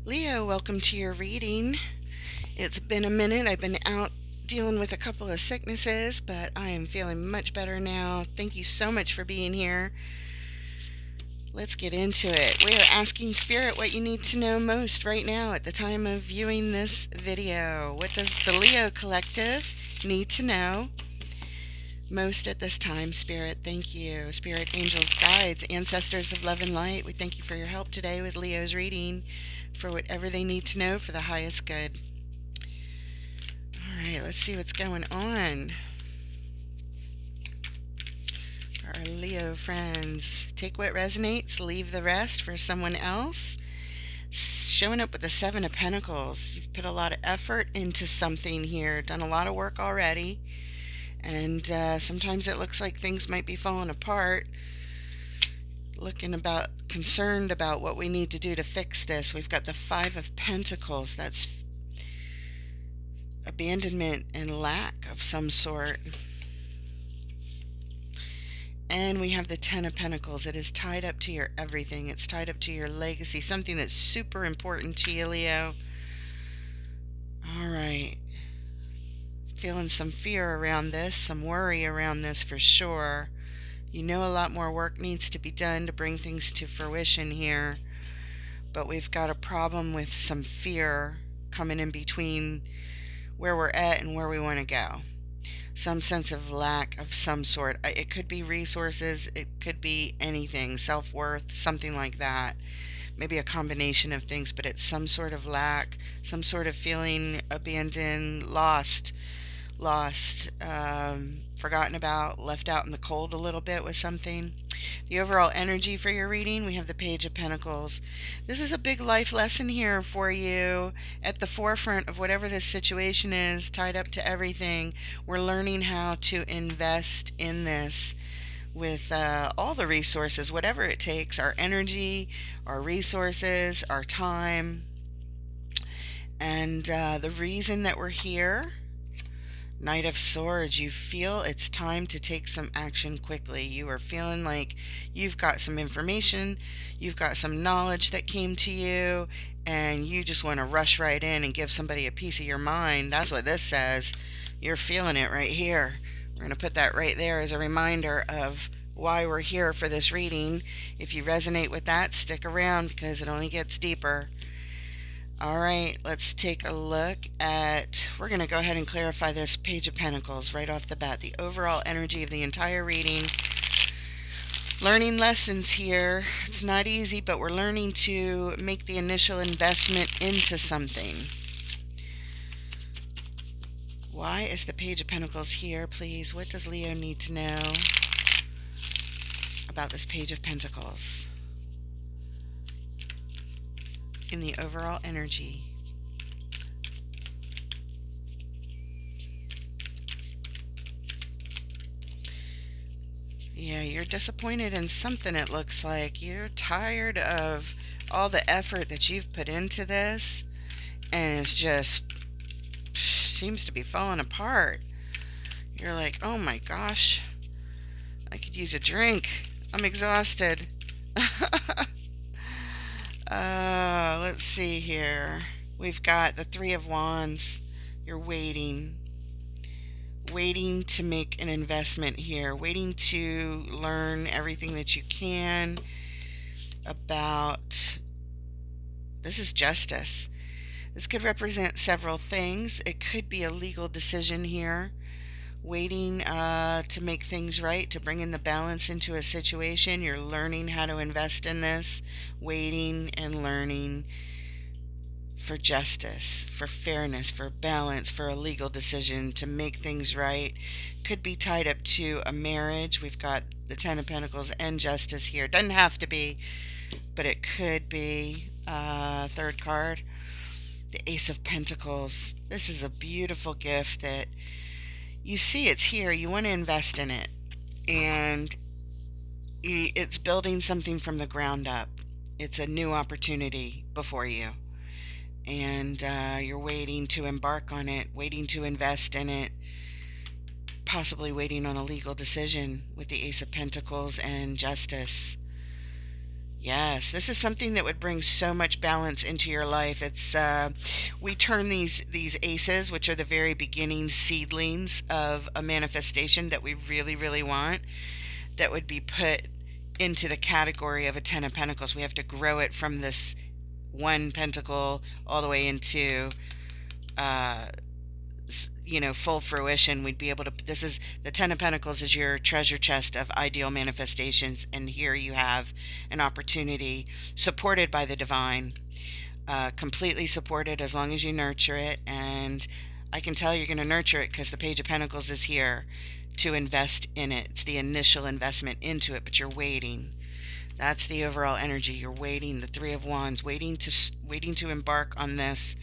Leo, welcome to your reading. It's been a minute. I've been out dealing with a couple of sicknesses, but I am feeling much better now. Thank you so much for being here. Let's get into it. We are asking Spirit what you need to know most right now at the time of viewing this video. What does the Leo Collective need to know most at this time, Spirit? Thank you. Spirit, angels, guides, ancestors of love and light, we thank you for your help today with Leo's reading, for whatever they need to know for the highest good. All right, let's see what's going on. Our Leo friends, take what resonates, leave the rest for someone else. Showing up with the Seven of Pentacles. You've put a lot of effort into something here, done a lot of work already, and sometimes it looks like things might be falling apart. Concerned about what we need to do to fix this. We've got the Five of Pentacles. That's abandonment and lack of some sort. And we have the Ten of Pentacles. It is tied up to your everything. It's tied up to your legacy, something that's super important to you, Leo. All right. Feeling some fear around this, some worry around this for sure. You know a lot more work needs to be done to bring things to fruition here. But we've got a problem with some fear coming in between where we're at and where we want to go. Some sense of lack of some sort. It could be resources, it could be anything, self-worth, something like that. Maybe a combination of things, but it's some sort of lack, some sort of feeling abandoned, lost, forgotten about, left out in the cold a little bit with something. The overall energy for your reading, we have the Page of Pentacles. This is a big life lesson here for you at the forefront of whatever this situation is, tied up to everything. We're learning how to invest in this with all the resources, whatever it takes, our energy, our resources, our time. And the reason that we're here, Knight of Swords, you feel it's time to take some action quickly. You are feeling like you've got some information, you've got some knowledge that came to you, and you just want to rush right in and give somebody a piece of your mind. That's what this says. You're feeling it right here. We're going to put that right there as a reminder of why we're here for this reading. If you resonate with that, stick around because it only gets deeper. All right, let's take a look at, we're going to go ahead and clarify this Page of Pentacles right off the bat. The overall energy of the entire reading. Learning lessons here. It's not easy, but we're learning to make the initial investment into something. Why is the Page of Pentacles here, please? What does Leo need to know about this Page of Pentacles in the overall energy? Yeah, you're disappointed in something, it looks like. You're tired of all the effort that you've put into this, and it's just seems to be falling apart. You're like, oh my gosh, I could use a drink. I'm exhausted. Let's see here. We've got the Three of Wands. You're waiting to make an investment here, waiting to learn everything that you can about, this is justice. This could represent several things. It could be a legal decision here, waiting to make things right, to bring in the balance into a situation. You're learning how to invest in this, waiting and learning for justice, for fairness, for balance, for a legal decision to make things right. Could be tied up to a marriage. We've got the Ten of Pentacles and justice here. Doesn't have to be, but it could be. Third card, the Ace of Pentacles. This is a beautiful gift that you see, it's here. You want to invest in it, and it's building something from the ground up. It's a new opportunity before you, and you're waiting to embark on it, waiting to invest in it, possibly waiting on a legal decision with the Ace of Pentacles and justice. Yes, this is something that would bring so much balance into your life. It's we turn these aces, which are the very beginning seedlings of a manifestation that we really really want, that would be put into the category of a 10 of pentacles. We have to grow it from this one pentacle all the way into uh, full fruition. We'd be able to, this is the 10 of pentacles is your treasure chest of ideal manifestations, and here you have an opportunity supported by the divine, completely supported as long as you nurture it. And I can tell you're going to nurture it because the page of pentacles is here to invest in it. It's the initial investment into it, but you're waiting. That's the overall energy. You're waiting. The three of wands, waiting to embark on this,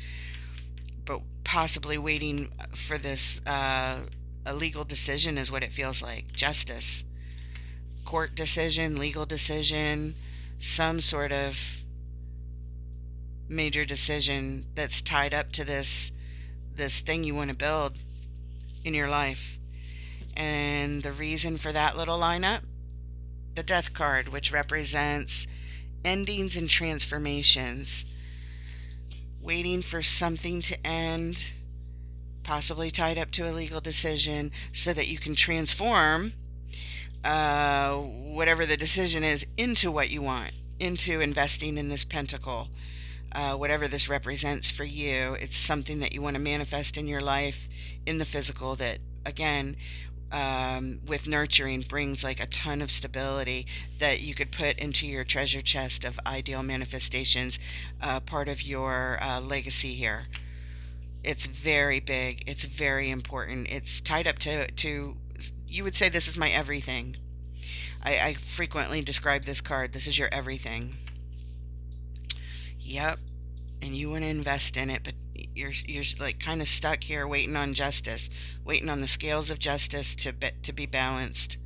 but possibly waiting for this a legal decision is what it feels like. Justice, court decision, legal decision, some sort of major decision that's tied up to this thing you want to build in your life. And the reason for that little lineup, the death card, which represents endings and transformations, waiting for something to end, possibly tied up to a legal decision, so that you can transform whatever the decision is into what you want, into investing in this pentacle. Whatever this represents for you, it's something that you want to manifest in your life, in the physical, that, again, with nurturing, brings like a ton of stability that you could put into your treasure chest of ideal manifestations, part of your legacy here. It's very big. It's very important. It's tied up to you would say this is my everything. I frequently describe this card. This is your everything. Yep. And you want to invest in it, but you're like kind of stuck here waiting on justice, waiting on the scales of justice to be balanced.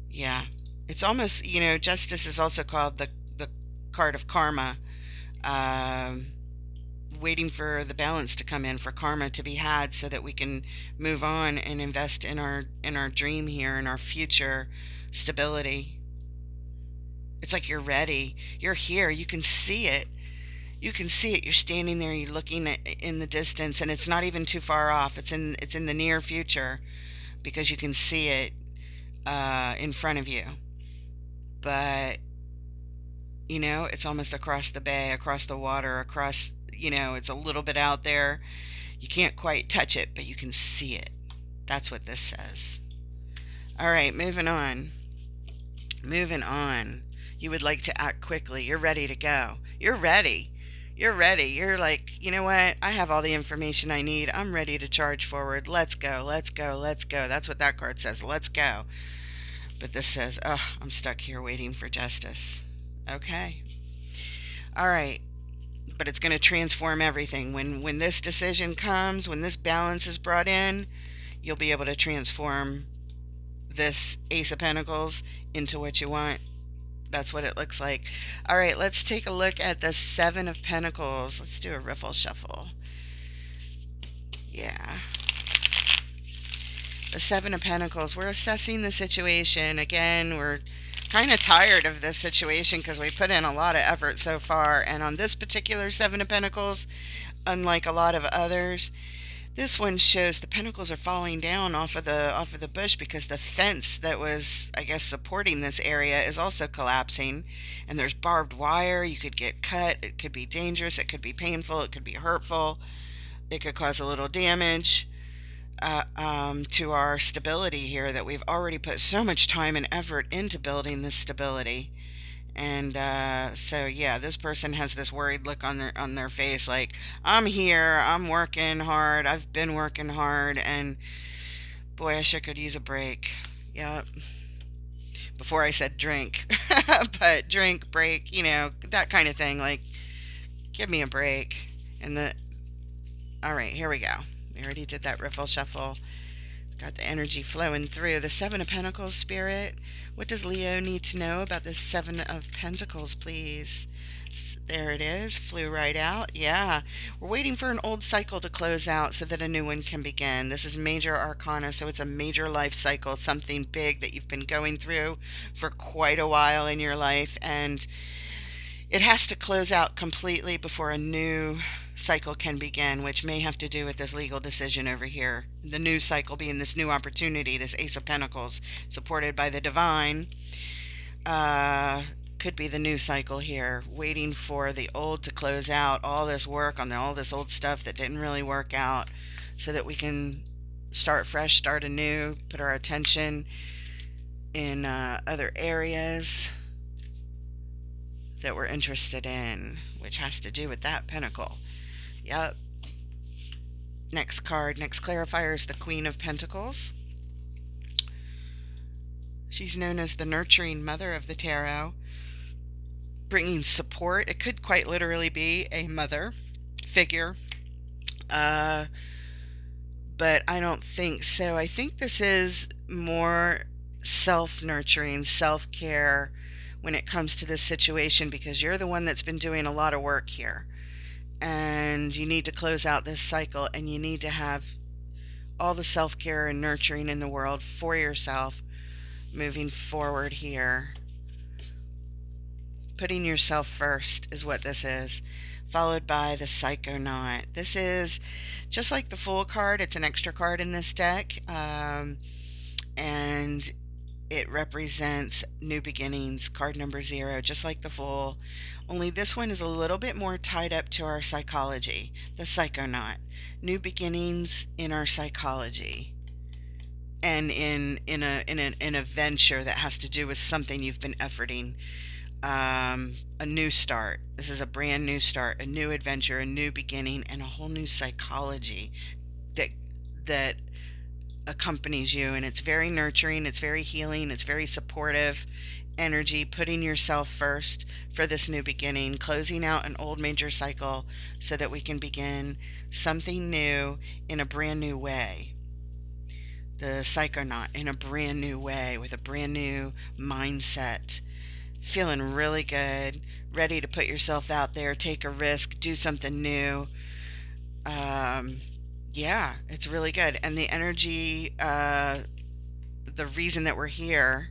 Yeah. It's almost, justice is also called the card of karma. Um Waiting for the balance to come in, for karma to be had, so that we can move on and invest in our dream here, in our future stability. It's like you're ready. You're here. You can see it. You can see it. You're standing there. You're looking at in the distance, and it's not even too far off. It's in the near future, because you can see it in front of you. But it's almost across the bay, across the water, across. It's a little bit out there. You can't quite touch it, but you can see it. That's what this says. All right, moving on. Moving on. You would like to act quickly. You're ready to go. You're ready. You're ready. You're like, you know what? I have all the information I need. I'm ready to charge forward. Let's go. Let's go. Let's go. That's what that card says. Let's go. But this says, oh, I'm stuck here waiting for justice. Okay. All right. But it's going to transform everything. When this decision comes, when this balance is brought in, you'll be able to transform this Ace of Pentacles into what you want. That's what it looks like. All right, let's take a look at the Seven of Pentacles. Let's do a riffle shuffle. Yeah. The Seven of Pentacles. We're assessing the situation. Again, we're kind of tired of this situation because we put in a lot of effort so far. And on this particular Seven of Pentacles, unlike a lot of others, this one shows the pentacles are falling down off of the bush, because the fence that was, I guess, supporting this area is also collapsing, and there's barbed wire. You could get cut. It could be dangerous. It could be painful. It could be hurtful. It could cause a little damage to our stability here, that we've already put so much time and effort into building this stability. And so yeah, this person has this worried look on their face, like, I'm here, I'm working hard, I've been working hard, and boy, I sure could use a break. Yep. Before I said drink, but drink, break, that kind of thing. Like, give me a break. And all right, here we go. We already did that riffle shuffle. Got the energy flowing through. The Seven of Pentacles, Spirit. What does Leo need to know about this Seven of Pentacles, please? There it is. Flew right out. Yeah. We're waiting for an old cycle to close out so that a new one can begin. This is major arcana, so it's a major life cycle, something big that you've been going through for quite a while in your life. And it has to close out completely before a new cycle can begin, which may have to do with this legal decision over here. The new cycle being this new opportunity, this Ace of Pentacles, supported by the Divine. Uh, could be the new cycle here, waiting for the old to close out, all this work on all this old stuff that didn't really work out, so that we can start fresh, start anew, put our attention in other areas that we're interested in, which has to do with that pentacle. Yep. Next card, next clarifier is the Queen of Pentacles. She's known as the nurturing mother of the tarot, bringing support. It could quite literally be a mother figure, uh, but I don't think so. I think this is more self nurturing, self care when it comes to this situation, because you're the one that's been doing a lot of work here. And you need to close out this cycle, and you need to have all the self care and nurturing in the world for yourself moving forward here. Putting yourself first is what this is, followed by the Psychonaut. This is just like the Fool card, it's an extra card in this deck, and it represents new beginnings, card number 0, just like the Fool. Only this one is a little bit more tied up to our psychology, the Psychonaut. New beginnings in our psychology. And in a venture that has to do with something you've been efforting, a new start. This is a brand new start, a new adventure, a new beginning, and a whole new psychology that accompanies you. And it's very nurturing, it's very healing, it's very supportive energy, putting yourself first for this new beginning, closing out an old major cycle so that we can begin something new in a brand new way. The Psychonaut in a brand new way, with a brand new mindset, feeling really good, ready to put yourself out there, take a risk, do something new. Yeah, it's really good. And the energy, the reason that we're here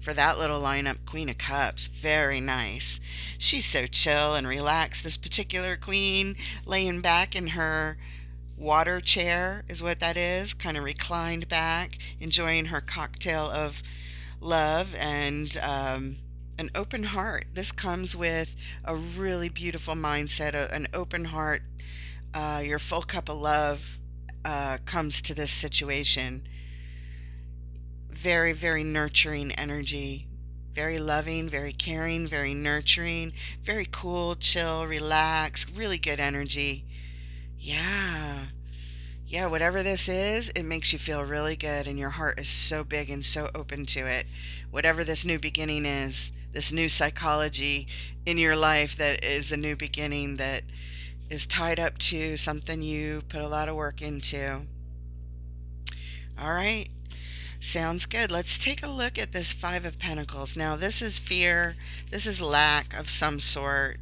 for that little lineup, Queen of Cups, very nice. She's so chill and relaxed. This particular queen, laying back in her water chair, is what that is, kind of reclined back, enjoying her cocktail of love and an open heart. This comes with a really beautiful mindset, an open heart. Your full cup of love comes to this situation. Very, very nurturing energy. Very loving, very caring, very nurturing, very cool, chill, relaxed, really good energy. Yeah. Yeah, whatever this is, it makes you feel really good, and your heart is so big and so open to it. Whatever this new beginning is, this new psychology in your life that is a new beginning that is tied up to something you put a lot of work into. All right, sounds good. Let's take a look at this Five of Pentacles. Now, this is fear, this is lack of some sort.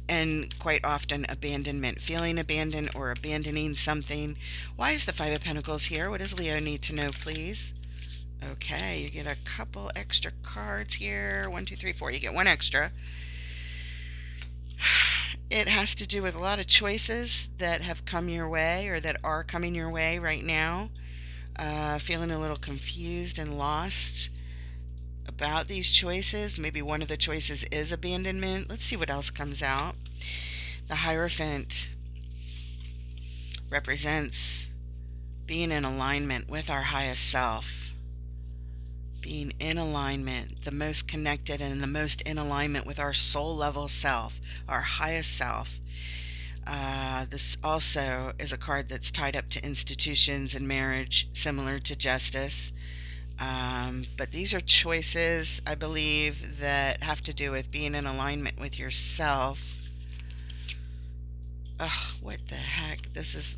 And quite often abandonment, feeling abandoned or abandoning something. Why is the Five of Pentacles here? What does Leo need to know, please? Okay, you get a couple extra cards here. 1, 2, 3, 4. You get one extra. It has to do with a lot of choices that have come your way or that are coming your way right now. Feeling a little confused and lost about these choices. Maybe one of the choices is abandonment. Let's see what else comes out. The Hierophant represents being in alignment with our highest self. Being in alignment, the most connected and the most in alignment with our soul level self, our highest self. This also is a card that's tied up to institutions and marriage, similar to Justice. But these are choices, I believe, that have to do with being in alignment with yourself. Ugh, what the heck? This is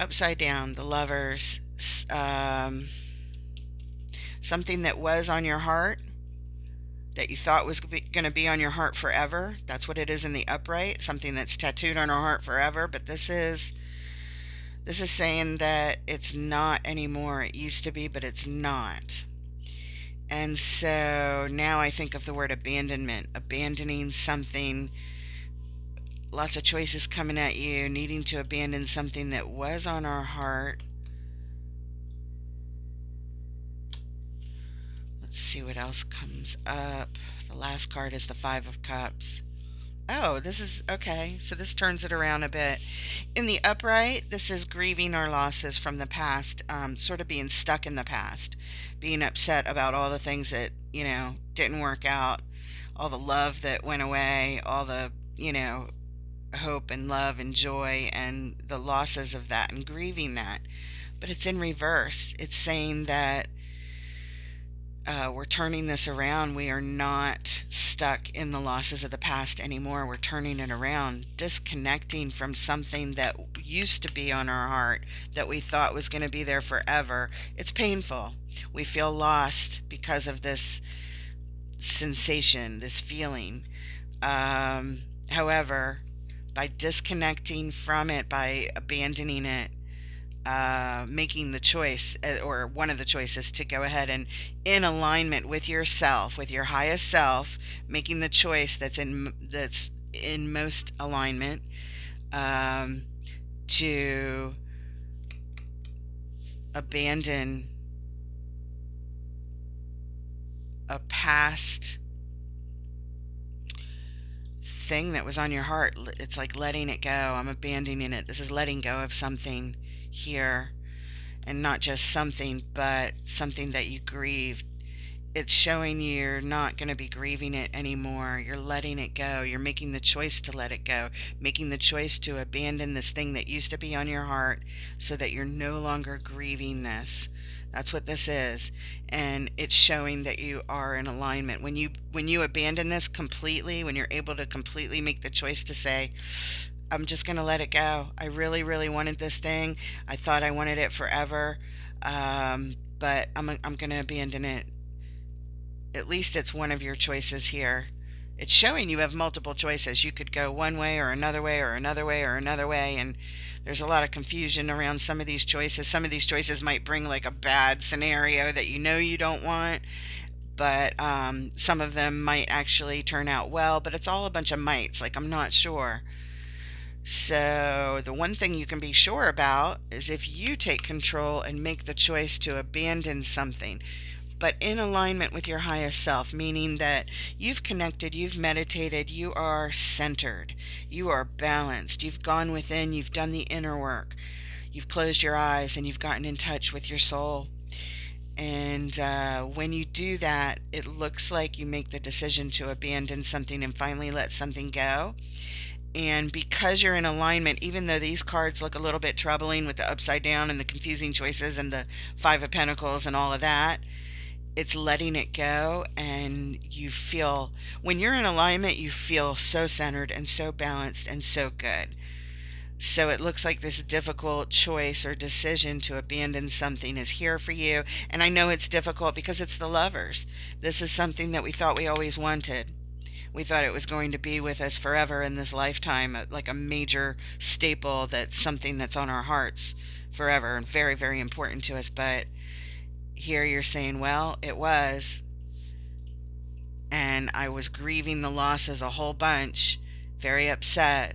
upside down, the Lovers. Something that was on your heart that you thought was going to be on your heart forever. That's what it is in the upright, something that's tattooed on our heart forever. But this is saying that it's not anymore. It used to be, but it's not. And so now I think of the word abandonment, abandoning something. Lots of choices coming at you, needing to abandon something that was on our heart. Let's see what else comes up. The last card is the Five of Cups. Oh, this is okay. So this turns it around a bit. In the upright, this is grieving our losses from the past, sort of being stuck in the past, being upset about all the things that, didn't work out, all the love that went away, all the, hope and love and joy and the losses of that and grieving that. But it's in reverse. It's saying that we're turning this around. We are not stuck in the losses of the past anymore. We're turning it around, disconnecting from something that used to be on our heart that we thought was going to be there forever. It's painful. We feel lost because of this sensation, this feeling. However, by disconnecting from it, by abandoning it, making the choice, or one of the choices, to go ahead and in alignment with yourself, with your highest self, making the choice that's in most alignment, um, to abandon a past thing that was on your heart. It's like letting it go. I'm abandoning it. This is letting go of something here, and not just something, but something that you grieved. It's showing you're not going to be grieving it anymore. You're letting it go. You're making the choice to let it go, making the choice to abandon this thing that used to be on your heart so that you're no longer grieving this. That's what this is. And it's showing that you are in alignment. When you abandon this completely, when you're able to completely make the choice to say, I'm just going to let it go. I really, really wanted this thing. I thought I wanted it forever. But I'm going to abandon it. At least it's one of your choices here. It's showing you have multiple choices. You could go one way or another way or another way or another way. And there's a lot of confusion around some of these choices. Some of these choices might bring like a bad scenario that you don't want. But some of them might actually turn out well. But it's all a bunch of mights. Like, I'm not sure. So, the one thing you can be sure about is if you take control and make the choice to abandon something, but in alignment with your highest self, meaning that you've connected, you've meditated, you are centered, you are balanced, you've gone within, you've done the inner work, you've closed your eyes, and you've gotten in touch with your soul. And when you do that, it looks like you make the decision to abandon something and finally let something go. And because you're in alignment, even though these cards look a little bit troubling with the upside down and the confusing choices and the Five of Pentacles and all of that, it's letting it go. And you feel, when you're in alignment, you feel so centered and so balanced and so good. So it looks like this difficult choice or decision to abandon something is here for you. And I know it's difficult because it's the Lovers. This is something that we thought we always wanted. We thought it was going to be with us forever in this lifetime, like a major staple, that's something that's on our hearts forever and very, very important to us. But here you're saying, well, it was, and I was grieving the losses a whole bunch, very upset.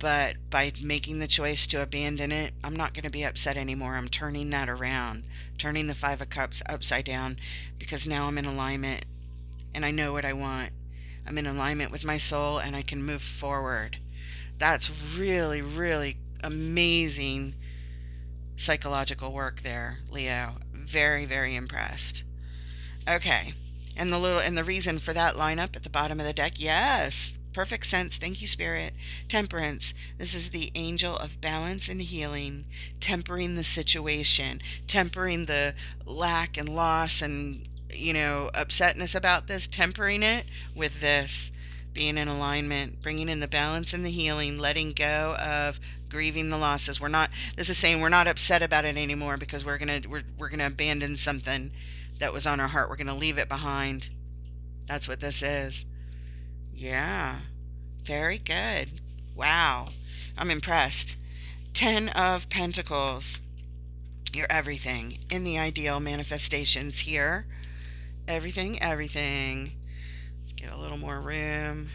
But by making the choice to abandon it, I'm not going to be upset anymore. I'm turning that around, turning the Five of Cups upside down, because now I'm in alignment and I know what I want. I'm in alignment with my soul and I can move forward. That's really, really amazing psychological work there, Leo. Very, very impressed. Okay. And the reason for that lineup at the bottom of the deck, yes, perfect sense. Thank you, Spirit. Temperance. This is the angel of balance and healing, tempering the situation, tempering the lack and loss and, upsetness about this, tempering it with this, being in alignment, bringing in the balance and the healing, letting go of grieving the losses. This is saying we're not upset about it anymore because we're going to abandon something that was on our heart. We're going to leave it behind. That's what this is. Yeah. Very good. Wow. I'm impressed. 10 of Pentacles. You're everything in the ideal manifestations here. Everything, everything. Get a little more room.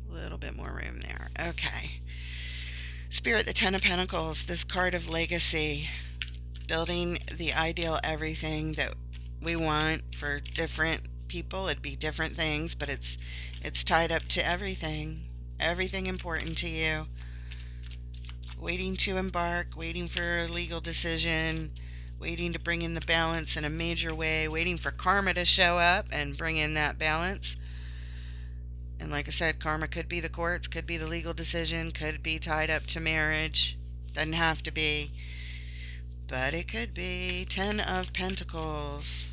A little bit more room there. Okay. Spirit, the 10 of Pentacles. This card of legacy. Building the ideal everything that we want for different people. It'd be different things, but it's tied up to everything. Everything important to you. Waiting to embark, waiting for a legal decision, waiting to bring in the balance in a major way, waiting for karma to show up and bring in that balance. And like I said, karma could be the courts, could be the legal decision, could be tied up to marriage. Doesn't have to be, but it could be. 10 of Pentacles.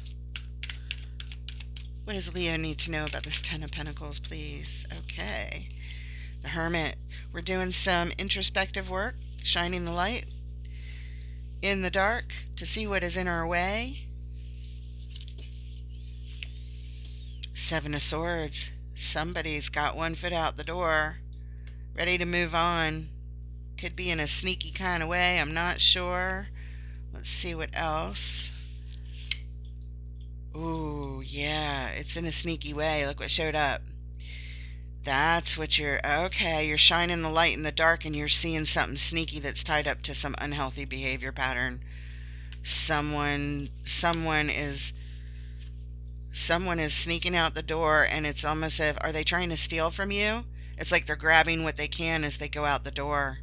What does Leo need to know about this 10 of Pentacles, please? Okay. The Hermit. We're doing some introspective work, shining the light in the dark to see what is in our way. 7 of Swords. Somebody's got one foot out the door, ready to move on. Could be in a sneaky kind of way, I'm not sure. Let's see what else. Ooh, yeah, it's in a sneaky way. Look what showed up. That's what you're, okay, you're shining the light in the dark and you're seeing something sneaky that's tied up to some unhealthy behavior pattern. Someone is sneaking out the door, and it's almost as if, are they trying to steal from you? It's like they're grabbing what they can as they go out the door.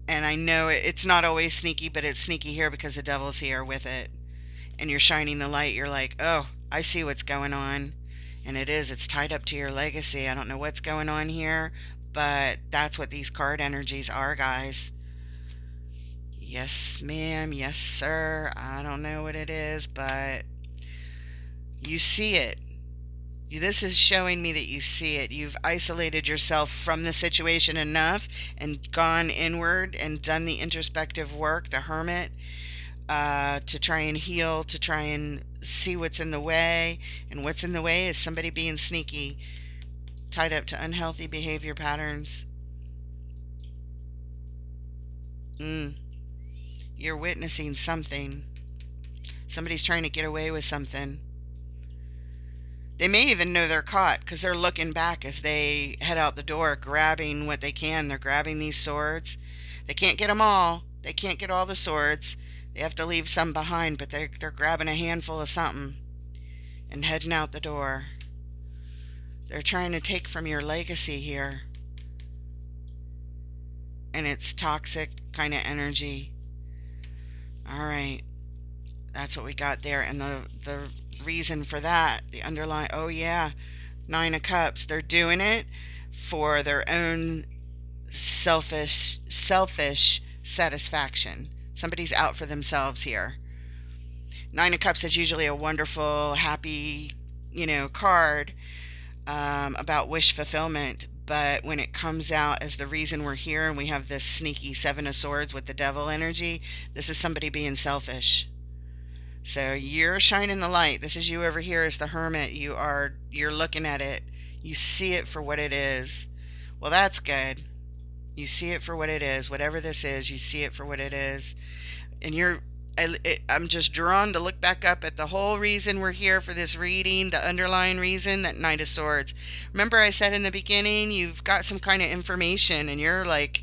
And I know it's not always sneaky, but it's sneaky here because the devil's here with it. And you're shining the light. You're like, oh, I see what's going on. And it's tied up to your legacy. I don't know what's going on here, but that's what these card energies are, guys. Yes, ma'am. Yes, sir. I don't know what it is, but you see it. This is showing me that you see it. You've isolated yourself from the situation enough and gone inward and done the introspective work, the Hermit, to try and heal, to try and see what's in the way. And what's in the way is somebody being sneaky, tied up to unhealthy behavior patterns. You're witnessing something. Somebody's trying to get away with something. They may even know they're caught because they're looking back as they head out the door, grabbing what they can. They're grabbing these swords. They can't get them all. They can't get all the swords. They have to leave some behind, but they're grabbing a handful of something and heading out the door. They're trying to take from your legacy here. And it's toxic kind of energy. All right. That's what we got there. And the reason for that, the underlying, oh yeah, 9 of Cups. They're doing it for their own selfish satisfaction. Somebody's out for themselves here. 9 of Cups is usually a wonderful, happy, card about wish fulfillment. But when it comes out as the reason we're here and we have this sneaky 7 of Swords with the devil energy, this is somebody being selfish. So you're shining the light. This is you over here as the Hermit. You're looking at it. You see it for what it is. Well, that's good. You see it for what it is. Whatever this is, you see it for what it is. And I'm just drawn to look back up at the whole reason we're here for this reading, the underlying reason, that Knight of Swords. Remember I said in the beginning, you've got some kind of information and you're like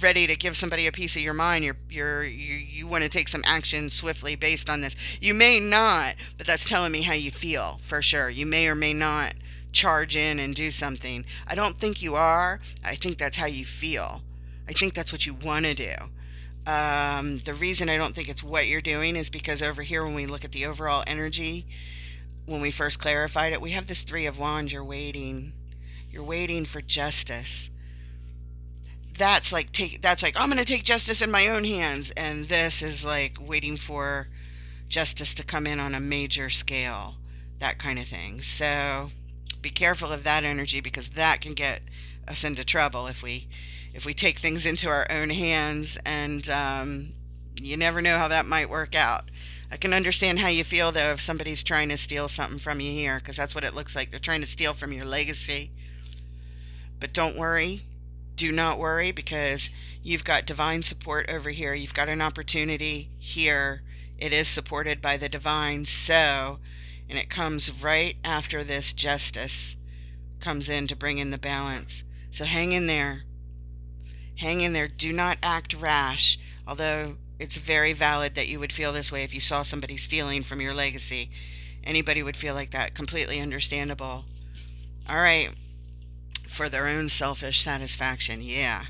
ready to give somebody a piece of your mind. You want to take some action swiftly based on this. You may not, but that's telling me how you feel for sure. You may or may not charge in and do something. I don't think you are. I think that's how you feel. I think that's what you want to do. The reason I don't think it's what you're doing is because over here, when we look at the overall energy, when we first clarified it, we have this 3 of Wands. You're waiting. You're waiting for justice. That's like I'm going to take justice in my own hands, and this is like waiting for justice to come in on a major scale, that kind of thing. So be careful of that energy, because that can get us into trouble if we take things into our own hands, and you never know how that might work out. I can understand how you feel, though, if somebody's trying to steal something from you here, because that's what it looks like. They're trying to steal from your legacy. But don't worry. Do not worry, because you've got divine support over here. You've got an opportunity here. It is supported by the divine. So, and it comes right after this justice comes in to bring in the balance. So hang in there. Hang in there. Do not act rash, although it's very valid that you would feel this way if you saw somebody stealing from your legacy. Anybody would feel like that. Completely understandable. All right. For their own selfish satisfaction. Yeah.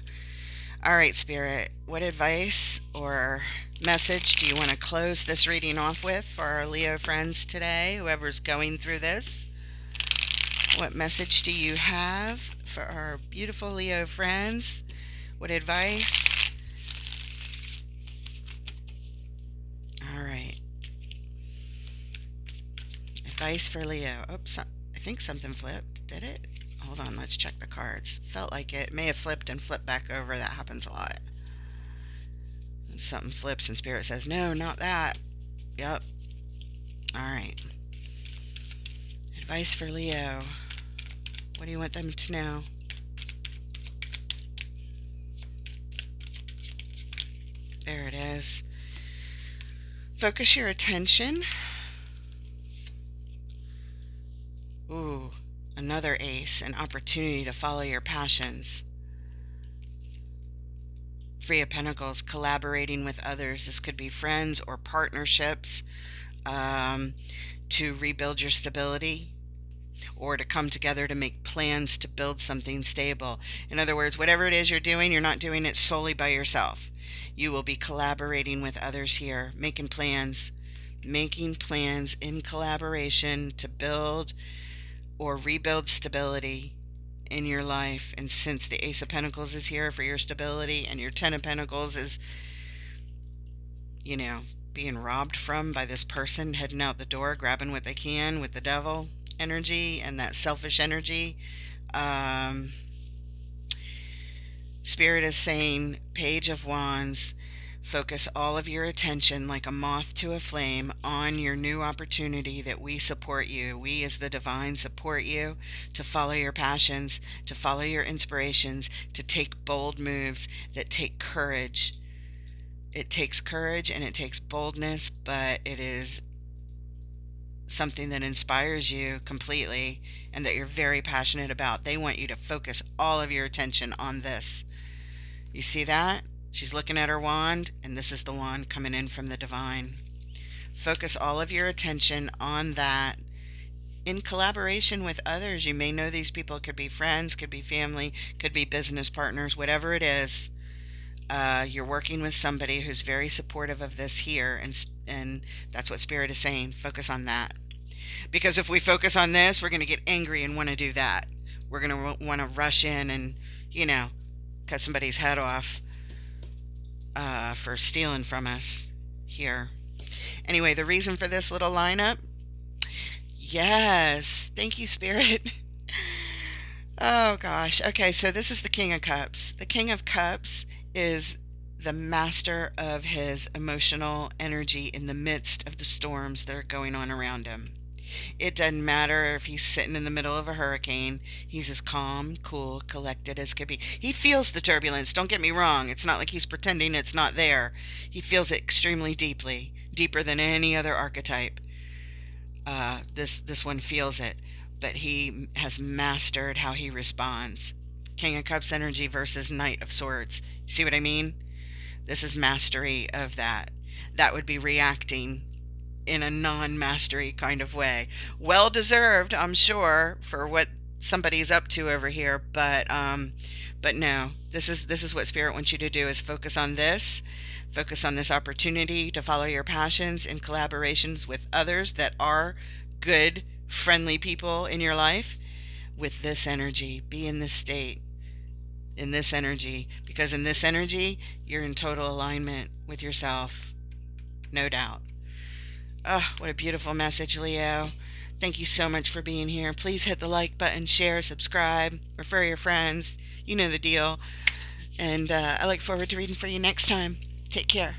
All right, Spirit. What advice or message do you want to close this reading off with for our Leo friends today, whoever's going through this? What message do you have for our beautiful Leo friends? What advice? All right. Advice for Leo. Oops, I think something flipped. Did it? Hold on, let's check the cards. Felt like it may have flipped and flipped back over. That happens a lot. And something flips and Spirit says, no, not that. Yep. All right. Advice for Leo. What do you want them to know? There it is. Focus your attention. Ooh, another ace, an opportunity to follow your passions. Three of Pentacles, collaborating with others. This could be friends or partnerships to rebuild your stability, or to come together to make plans to build something stable. In other words, whatever it is you're doing, you're not doing it solely by yourself. You will be collaborating with others here, making plans in collaboration to build or rebuild stability in your life. And since the Ace of Pentacles is here for your stability, and your Ten of Pentacles is, being robbed from by this person heading out the door, grabbing what they can with the devil energy and that selfish energy. Spirit is saying, Page of Wands, focus all of your attention like a moth to a flame on your new opportunity that we support you. We as the divine support you to follow your passions, to follow your inspirations, to take bold moves that take courage. It takes courage and it takes boldness, but it is something that inspires you completely and that you're very passionate about. They want you to focus all of your attention on this. You see that? She's looking at her wand, and this is the wand coming in from the divine. Focus all of your attention on that in collaboration with others. You may know these people. Could be friends, could be family, could be business partners, whatever it is. You're working with somebody who's very supportive of this here, and that's what Spirit is saying. Focus on that. Because if we focus on this, we're going to get angry and want to do that. We're going to want to rush in and, cut somebody's head off for stealing from us here. Anyway, the reason for this little lineup. Yes. Thank you, Spirit. Oh, gosh. Okay, so this is the King of Cups. The King of Cups is the master of his emotional energy in the midst of the storms that are going on around him. It doesn't matter if he's sitting in the middle of a hurricane. He's as calm, cool, collected as could be. He feels the turbulence. Don't get me wrong. It's not like he's pretending it's not there. He feels it extremely deeply, deeper than any other archetype. This one feels it, but he has mastered how he responds. King of Cups energy versus Knight of Swords. See what I mean? This is mastery of that. That would be reacting in a non-mastery kind of way. Well deserved, I'm sure, for what somebody's up to over here, but no. This is what Spirit wants you to do, is focus on this. Focus on this opportunity to follow your passions in collaborations with others that are good, friendly people in your life with this energy. Be in this state, in this energy, because in this energy, you're in total alignment with yourself. No doubt. Oh, what a beautiful message, Leo. Thank you so much for being here. Please hit the like button, share, subscribe, refer your friends. You know the deal. And I look forward to reading for you next time. Take care.